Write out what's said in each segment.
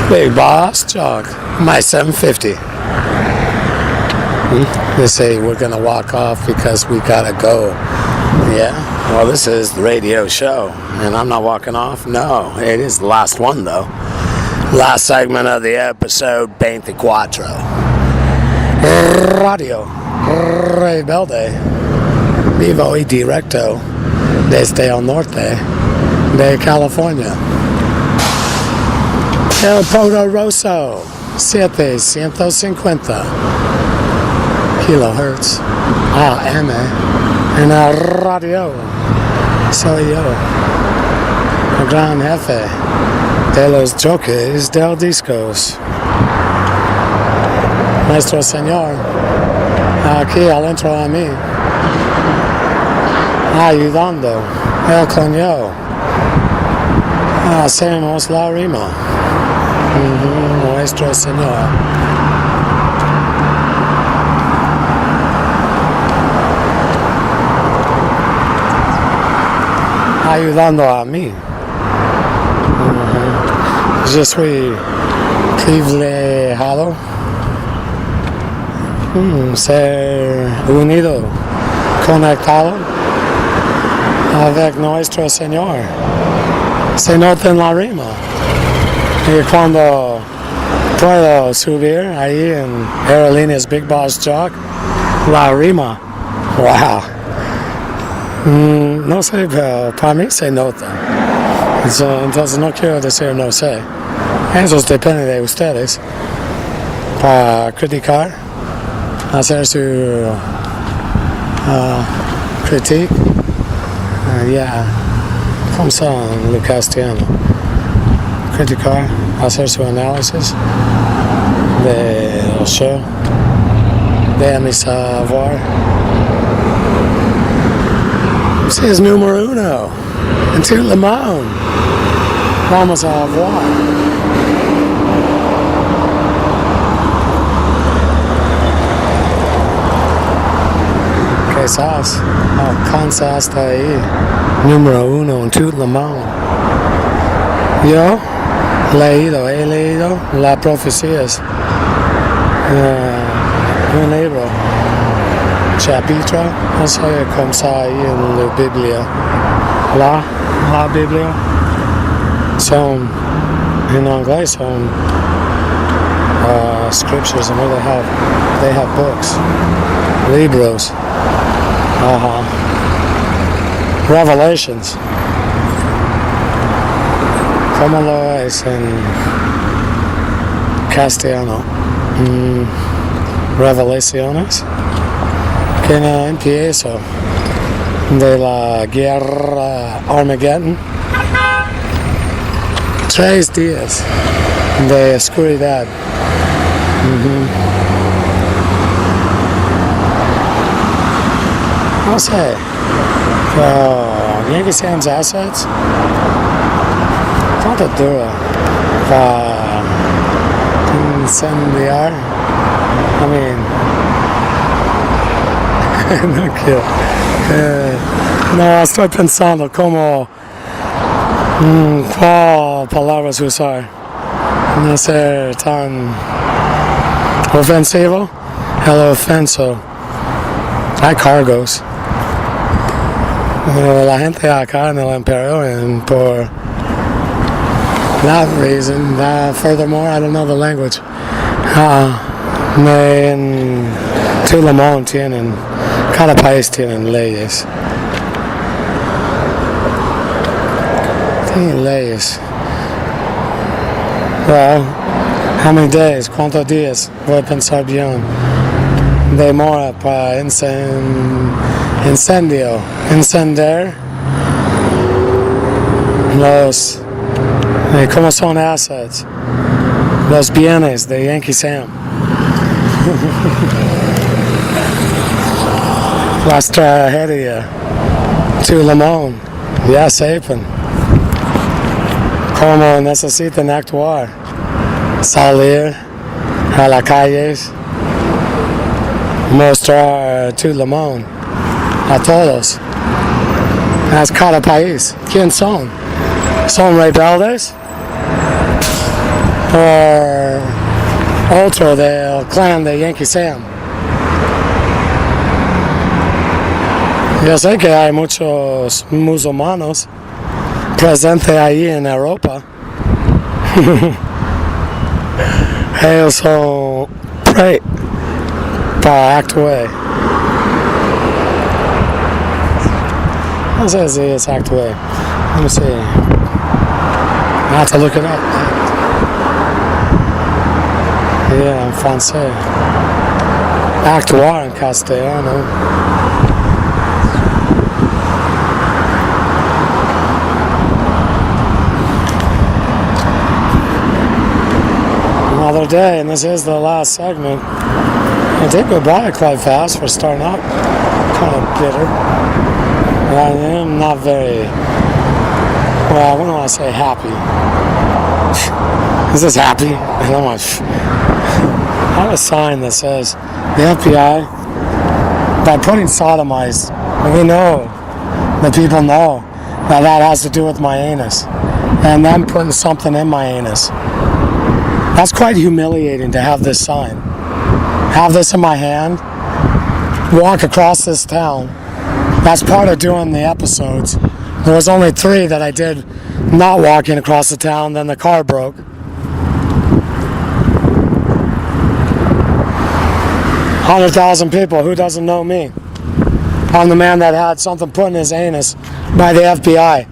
Bigbossjock, my 750. They say we're gonna walk off because we gotta go. Yeah, well, this is the radio show, and I'm not walking off. No, it is the last one though. Last segment of the episode 24. Radio Rebelde Vivo y Directo desde el norte de California. El Poderoso 750 kilohertz AM en el radio. Soy yo, el gran jefe de los jockeys del discos. Nuestro Señor, aquí al entro a mí, ayudando el coño. Hacemos la rima. Nuestro Señor. Ayudando a mí. Je suis privilegiado. Ser unido, conectado avec nuestro Señor. Se nota en la rima. Y cuando puedo subir ahí en Aerolíneas Bigbossjock, la rima, wow. No sé, pero para mí se nota. Entonces no quiero decir no sé. Eso depende de ustedes. Para criticar, hacer su critique. ¿Cómo son lo castellano? Criticar, hacer su análisis del show, de mi saber. Usted es número uno en tu limón. Vamos a hablar. Quizás alcanzaste ahí, número uno en tu limón. Yo he leído las profecías, un libro, capítulo, no sé cómo está ahí en la Biblia. La Biblia son, en inglés son scriptures, and they have books, libros, revelations. ¿Cómo lo es en castellano? Revelaciones. Que no empiezo de la guerra Armageddon. 3 días de oscuridad. No sé. Yankee Sam's assets. ¿Cuánto dura para incendiar? No quiero. No, estoy pensando cómo, cuál palabras usar. No ser tan ofensivo. El ofenso. Hay cargos. La gente acá en el imperio, por that reason, furthermore, I don't know the language. En Tulamón tienen, cada país tienen leyes. Tienen leyes. Well, how many days? ¿Cuántos días? Voy a pensar bien. Demora para incendio. Encender los, ¿cómo son assets? Los bienes de Yankee Sam. Las tragedias. Tulamón. Ya sepan. Cómo necesitan actuar. Salir a las calles. Mostrar Tulamón a todos. A cada país. ¿Quién son? ¿Son rebeldes? or otro del clan de Yankee Sam. Yo sé que hay muchos musulmanos presentes ahí en Europa. Ellos son pray para Actué. No sé si es Actué. Let me see. I have to look it up. Yeah, en francés. Actuar en castellano. Another day, and this is the last segment. It did go by quite fast for starting out. Kind of bitter. I am not very, well, I wouldn't want to say happy. Is this happy? I don't want to. I have a sign that says, the FBI, by putting sodomized, we know, the people know, that has to do with my anus. And them putting something in my anus. That's quite humiliating to have this sign. Have this in my hand, walk across this town. That's part of doing the episodes. There was only 3 that I did not walking across the town, then the car broke. $100,000 people, who doesn't know me? I'm the man that had something put in his anus by the FBI.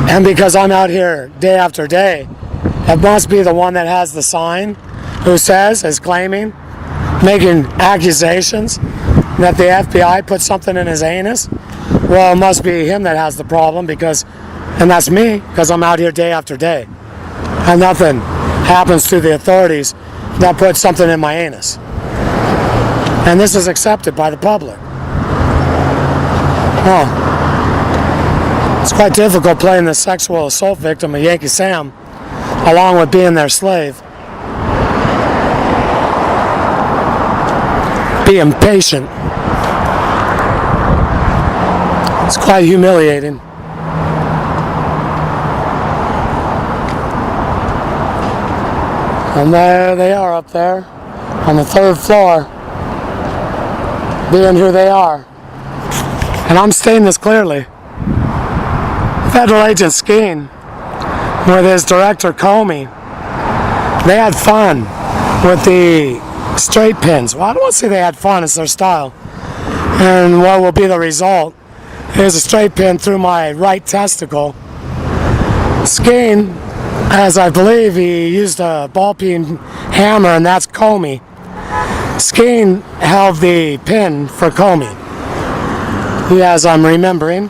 And because I'm out here day after day, it must be the one that has the sign who says, is claiming, making accusations that the FBI put something in his anus. Well, it must be him that has the problem because, and that's me, because I'm out here day after day. And nothing happens to the authorities that put something in my anus. And this is accepted by the public. Oh. It's quite difficult playing the sexual assault victim of Yankee Sam, along with being their slave. Being patient. It's quite humiliating. And there they are up there on the 3rd floor, being who they are. And I'm stating this clearly. Federal Agent Skeen, with his director Comey, they had fun with the straight pins. Well, I don't want to say they had fun, it's their style. And what will be the result is a straight pin through my right testicle. Skeen, as I believe he used a ball peen hammer, and that's Comey. Skeen held the pin for Comey. As I'm remembering,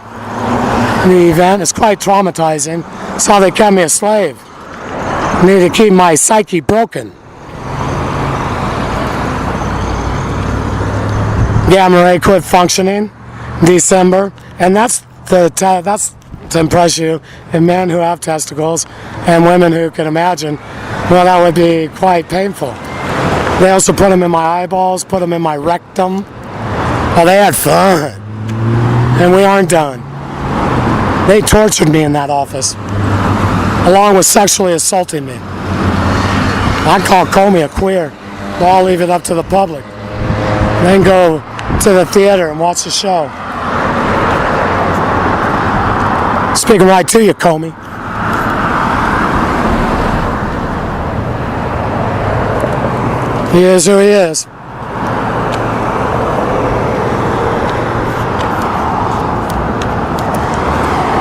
the event is quite traumatizing. It's how they kept me a slave. I need to keep my psyche broken. Gamma ray quit functioning in December, and that's to impress you, in men who have testicles and women who can imagine. Well, that would be quite painful. They also put them in my eyeballs, put them in my rectum. Oh, they had fun, and we aren't done. They tortured me in that office, along with sexually assaulting me. I'd call Comey a queer. Well, I'll leave it up to the public. Then go to the theater and watch the show. Speaking right to you, Comey. He is who he is.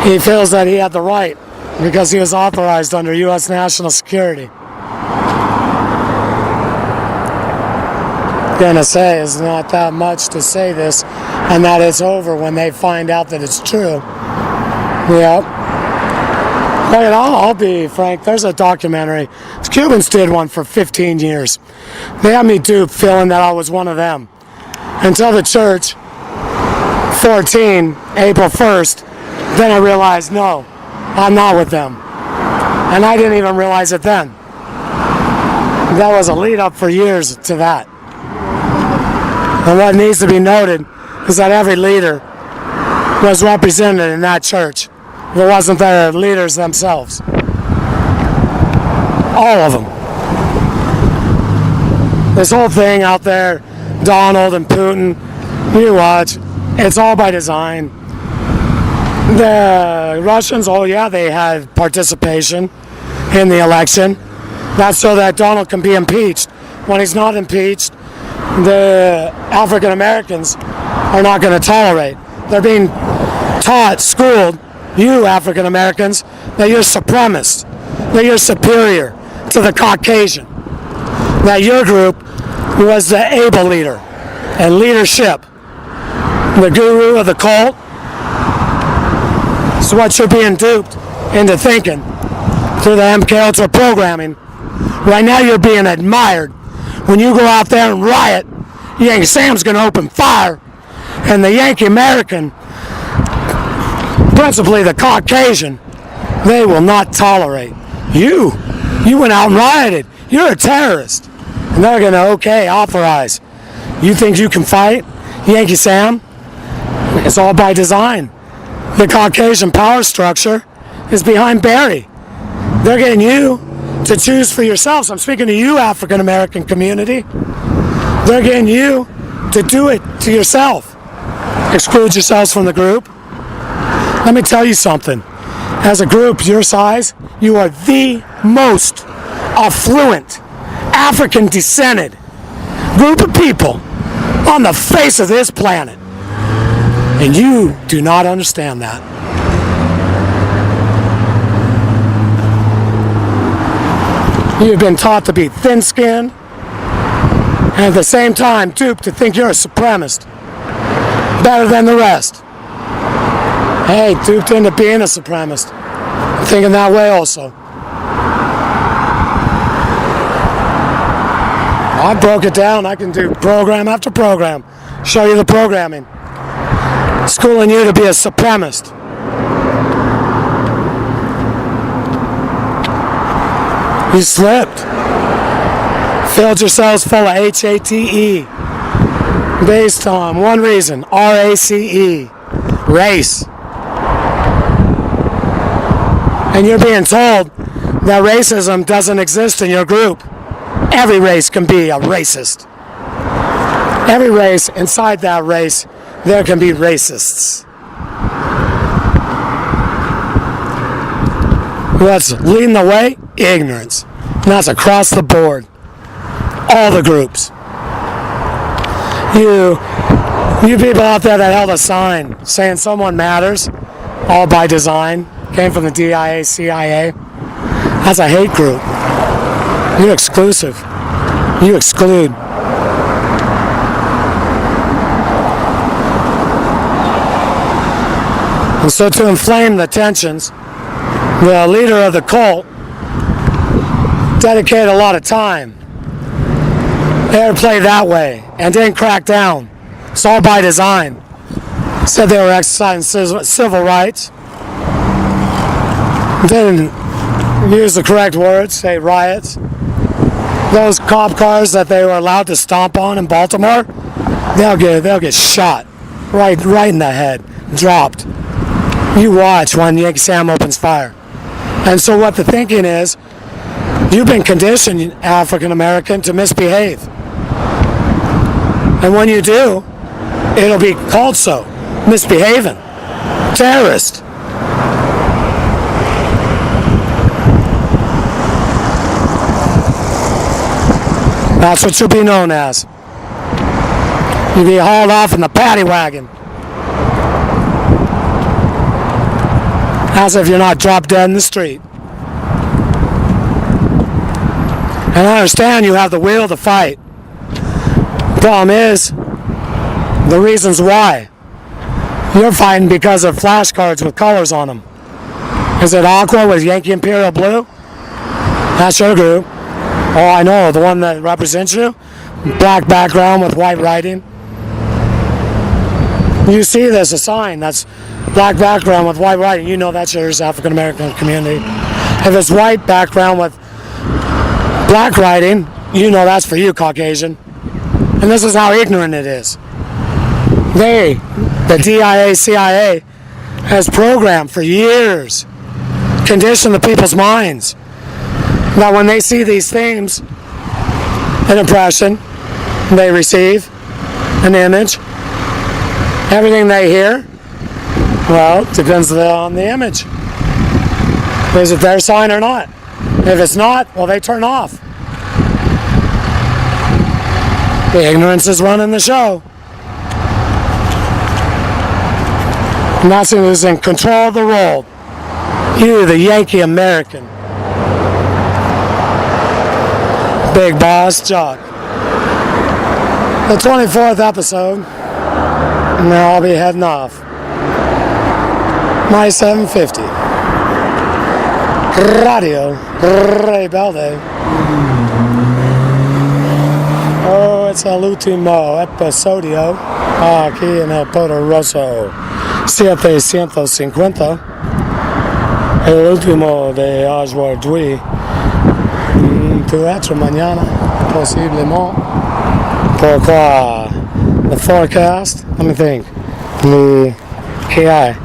He feels that he had the right because he was authorized under U.S. national security. Gonna say is not that much to say this, and that it's over when they find out that it's true. Yep. But I'll be frank, there's a documentary. The Cubans did one for 15 years. They had me duped feeling that I was one of them. Until the church, 14, April 1st, then I realized, no, I'm not with them. And I didn't even realize it then. That was a lead up for years to that. And what needs to be noted is that every leader was represented in that church. If it wasn't their leaders themselves. All of them. This whole thing out there, Donald and Putin, you watch, it's all by design. The Russians, oh yeah, they had participation in the election. That's so that Donald can be impeached. When he's not impeached, the African Americans are not going to tolerate. They're being taught, schooled, you African Americans, that you're supremacist, that you're superior to the Caucasian, that your group was the able leader and leadership, the guru of the cult. It's what you're being duped into thinking through the MK Ultra programming. Right now you're being admired. When you go out there and riot, Yankee Sam's going to open fire, and the Yankee American, principally the Caucasian, they will not tolerate you. You went out and rioted. You're a terrorist. And they're going to, authorize. You think you can fight, Yankee Sam? It's all by design. The Caucasian power structure is behind Barry. They're getting you to choose for yourselves. I'm speaking to you, African American community. They're getting you to do it to yourself. Exclude yourselves from the group. Let me tell you something. As a group your size, you are the most affluent, African descended group of people on the face of this planet. And you do not understand that. You've been taught to be thin-skinned and at the same time duped to think you're a supremacist, better than the rest. Hey, duped into being a supremacist. I'm thinking that way also. I broke it down. I can do program after program. Show you the programming. Schooling you to be a supremacist. You slipped. Filled yourselves full of HATE. Based on one reason, RACE. Race. And you're being told that racism doesn't exist in your group. Every race can be a racist. Every race, inside that race, there can be racists. What's leading the way? Ignorance. And that's across the board. All the groups. You people out there that held a sign saying someone matters, all by design, came from the DIA, CIA. That's a hate group. You're exclusive. You exclude. And so to inflame the tensions, the leader of the cult dedicated a lot of time. They had to play that way and didn't crack down. It's all by design. Said they were exercising civil rights. Didn't use the correct words, say riots. Those cop cars that they were allowed to stomp on in Baltimore, they'll get shot right in the head, dropped. You watch when Yankee Sam opens fire. And so what the thinking is, you've been conditioned, African American, to misbehave. And when you do, it'll be called so. Misbehaving. Terrorist. That's what you'll be known as. You'll be hauled off in the paddy wagon. As if you're not dropped dead in the street. And I understand you have the will to fight. The problem is, the reasons why. You're fighting because of flashcards with colors on them. Is it aqua with Yankee Imperial Blue? That's your group. Oh, I know, the one that represents you? Black background with white writing. You see there's a sign that's black background with white writing. You know that's yours, African American community. If it's white background with black writing, you know that's for you, Caucasian. And this is how ignorant it is. They, the DIA, CIA, has programmed for years, conditioned the people's minds. Now when they see these themes, an impression, they receive an image, everything they hear, well, depends on the image. Is it their sign or not? If it's not, well, they turn off. The ignorance is running the show. And that's who's in control of the world. You, the Yankee American. Bigbossjock. The 24th episode. Now I'll be heading off. My 750. Radio Rebelde. Oh, it's el último episodio aquí en el Poderoso 750. El último de aujourd'hui. Peut-être mañana, possiblement. Pourquoi? The forecast? Let me think. ¿Qué hay?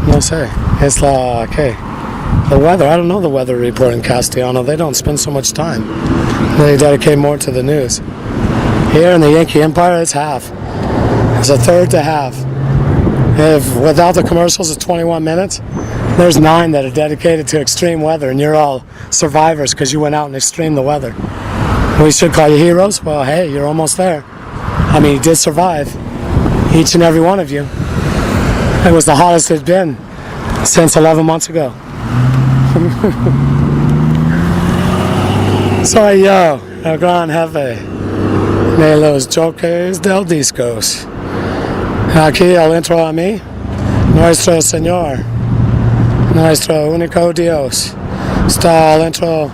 No sé. Es la ¿qué? The weather. I don't know the weather report in Castellano. They don't spend so much time. They dedicate more to the news. Here in the Yankee Empire, it's half. It's a third to half. If without the commercials, it's 21 minutes. There's 9 that are dedicated to extreme weather, and you're all survivors because you went out and extremed the weather. We should call you heroes. Well, hey, you're almost there. I mean, you did survive. Each and every one of you. It was the hottest it's been since 11 months ago. Soy yo, el gran jefe de los Jokers del Discos. Aquí al intro a mí, nuestro Señor, nuestro único Dios, está al intro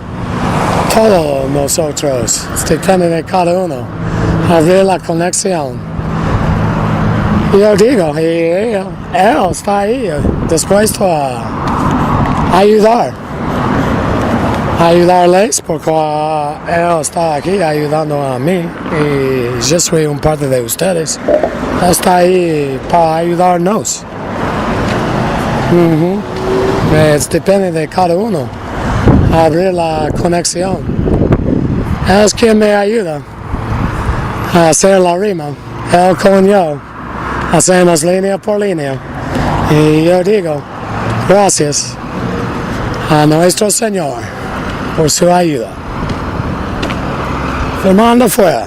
todos nosotros. Depende de cada uno. Abrir la conexión. Yo digo, y él está ahí dispuesto a ayudarles porque él está aquí ayudando a mí y yo soy un parte de ustedes. Está ahí para ayudarnos. Depende de cada uno abrir la conexión. Es quien me ayuda a hacer la rima. Él con yo hacemos línea por línea y yo digo gracias a nuestro Señor por su ayuda. Fernando fuera.